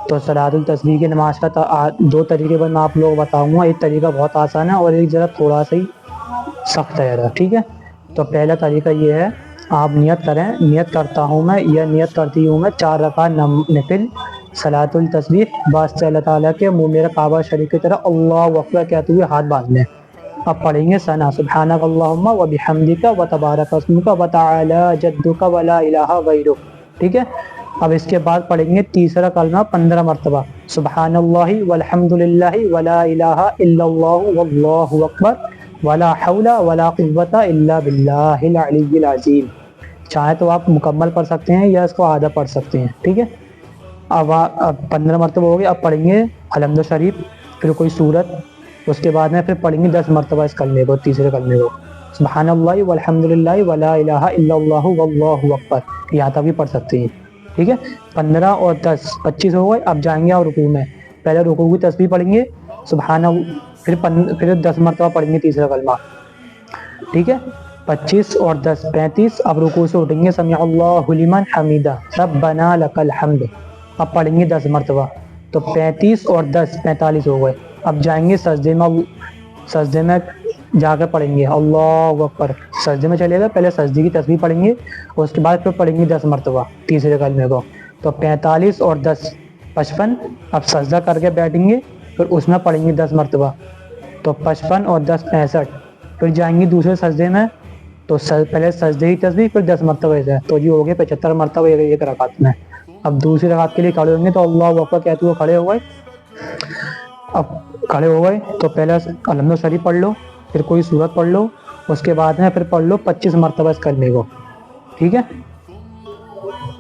تو صلاۃ التسبیح کی نماز کا دو طریقے پر میں آپ لوگ بتاؤں گا. ایک طریقہ بہت آسان ہے اور ایک ذرا تھوڑا سا ہی سخت ہے ذرا, ٹھیک ہے. تو پہلا طریقہ یہ ہے, آپ نیت کریں, نیت کرتا ہوں میں یا نیت کرتی ہوں میں 4 رکعت نفل صلاۃ التسبیح واسطے اللہ تعالیٰ کے منہ میرا کعبہ شریف کی طرح اللہ اکبر کہتے ہوئے ہاتھ باندھ لیں. اب پڑھیں گے ثنا سبحانک اللہم و بحمدک و تبارک اسمک و تعالی جدک و لا الہ غیرک, ٹھیک ہے. اب اس کے بعد پڑھیں گے تیسرا کلمہ 15 مرتبہ, سبحان اللہ والحمد للہ ولا الہ الا اللہ واللہ اکبر ولا حول ولا قوت الا باللہ العلی العظیم. چاہے تو آپ مکمل پڑھ سکتے ہیں یا اس کو آدھا پڑھ سکتے ہیں, ٹھیک ہے. اب 15 مرتبہ ہو گئے. اب پڑھیں گے الحمد شریف, پھر کوئی سورت, اس کے بعد میں پھر پڑھیں گے 10 مرتبہ اس کلمے کو, تیسرے کلمے کو, سبحان اللہ والحمد للہ ولا الہ الا اللہ واللہ اکبر, یہاں تک بھی پڑھ سکتے ہیں, ٹھیک ہے. 15 اور 10 25 ہو گئے. اب جائیں گے آپ رکوع میں, پہلے رکوع کی تسبیح پڑھیں گے سبحان, پھر 10 مرتبہ پڑھیں گے تیسرا کلمہ, ٹھیک ہے. 25 اور 10 35. اب رکوع سے اٹھیں گے سمع اللہ لمن حمیدہ ربنا لک الحمد, اب پڑھیں گے 10 مرتبہ. تو 35 اور 10 45 ہو گئے. اب جائیں گے سجدے میں جا کے پڑھیں گے اللہ اکبر, سجدے میں چلے گا, پہلے سجدے کی تسبیح پڑھیں گے, اس کے بعد پھر پڑھیں گے 10 مرتبہ تیسرے کلمے کو. تو 45 اور 10 55. اب سجدہ کر کے بیٹھیں گے, پھر اس میں پڑھیں گے 10 مرتبہ. تو 55 اور 10 65. پھر جائیں گے دوسرے سجدے میں, تو پہلے سجدے کی تسبیح پھر 10 مرتبہ ایسا, تو یہ ہو گئے 75 مرتبہ ایک رکعت میں. اب دوسری رکعت کے لیے کھڑے ہوں گے تو اللہ اکبر کہتے ہوئے کھڑے ہو گئے. اب کھڑے ہو گئے تو پہلے الحمد شریف پڑھ لو, پھر کوئی سورت پڑھ لو, اس کے بعد میں پھر پڑھ لو 25 مرتبہ اس کلمے کو, ٹھیک ہے.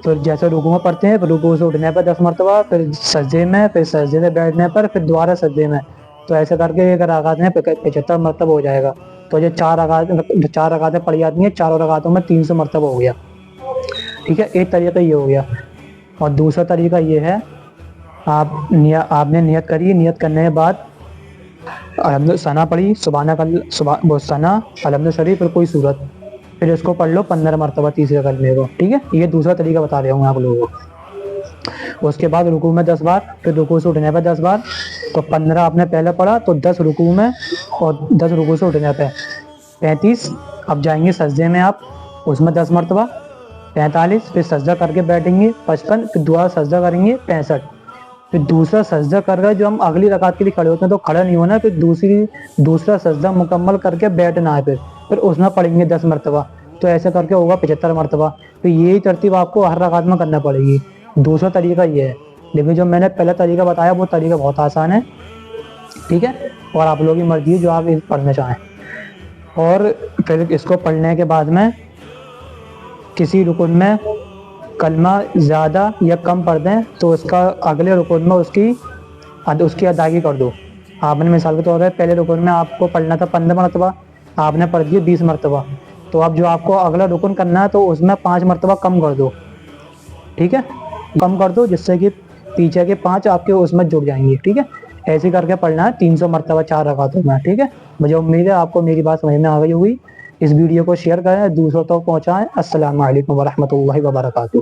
تو جیسے رکوع میں پڑھتے ہیں, پھر رکوع سے اٹھنے پر 10 مرتبہ, پھر سجدے میں, پھر سجدے سے بیٹھنے پر, پھر دوبارہ سجدے میں. تو ایسے کر کے ایک رکعت میں 75 مرتبہ ہو جائے گا. تو یہ 4 رکعتیں پڑھی جاتی ہیں, 4 رکعتوں میں 300 مرتبہ ہو گیا, ٹھیک ہے. ایک طریقہ یہ ہو گیا. اور دوسرا طریقہ یہ ہے, آپ نے نیت کری, نیت کرنے کے بعد الحمد ثنا پڑھی, ثنا الحمد شریف, پھر کوئی سورت, پھر اس کو پڑھ لو 15 مرتبہ تیسرے کلمے کو, ٹھیک ہے. یہ دوسرا طریقہ بتا رہا ہوں آپ لوگوں کو. اس کے بعد رکوع میں 10 بار, پھر رکوع سے اٹھنے پہ 10 بار. تو 15 آپ نے پہلے پڑھا, تو 10 رکوع میں اور 10 رکوع سے اٹھنے پہ 35. اب جائیں گے سجدے میں آپ, اس میں 10 مرتبہ 45. پھر سجدہ کر کے بیٹھیں گے 55. پھر دوبارہ سجدہ کریں گے 65. پھر دوسرا سجدہ کر رہے, جو ہم اگلی رکعت کے لیے کھڑے ہوتے ہیں تو کھڑا نہیں ہونا, پھر دوسرا سجدہ مکمل کر کے بیٹھنا ہے, پھر اس میں پڑھیں گے 10 مرتبہ. تو ایسے کر کے ہوگا 75 مرتبہ. تو یہی ترتیب آپ کو ہر رکعت میں کرنا پڑے گی. دوسرا طریقہ یہ ہے, لیکن جو میں نے پہلا طریقہ بتایا وہ طریقہ بہت آسان ہے, ٹھیک ہے. اور آپ لوگوں کی مرضی ہے جو آپ پڑھنا چاہیں. اور پھر اس کو پڑھنے کے بعد میں کسی رکن میں کلمہ زیادہ یا کم پڑھ دیں تو اس کا اگلے رکن میں اس کی ادائیگی کر دو. آپ نے مثال کے طور پر پہلے رکن میں آپ کو پڑھنا تھا 15 مرتبہ, آپ نے پڑھ دیے 20 مرتبہ. تو اب جو آپ کو اگلا رکن کرنا ہے تو اس میں 5 مرتبہ کم کر دو, ٹھیک ہے, کم کر دو, جس سے کہ پیچھے کے 5 آپ کے اس میں جڑ جائیں گے, ٹھیک ہے. ایسے کر کے پڑھنا ہے 300 مرتبہ 4 رکعتوں میں, ٹھیک ہے. مجھے امید ہے آپ کو میری بات سمجھ میں آ گئی ہوگی. اس ویڈیو کو شیئر کریں, دوسروں تک پہنچائیں. السلام علیکم ورحمۃ اللہ وبرکاتہ.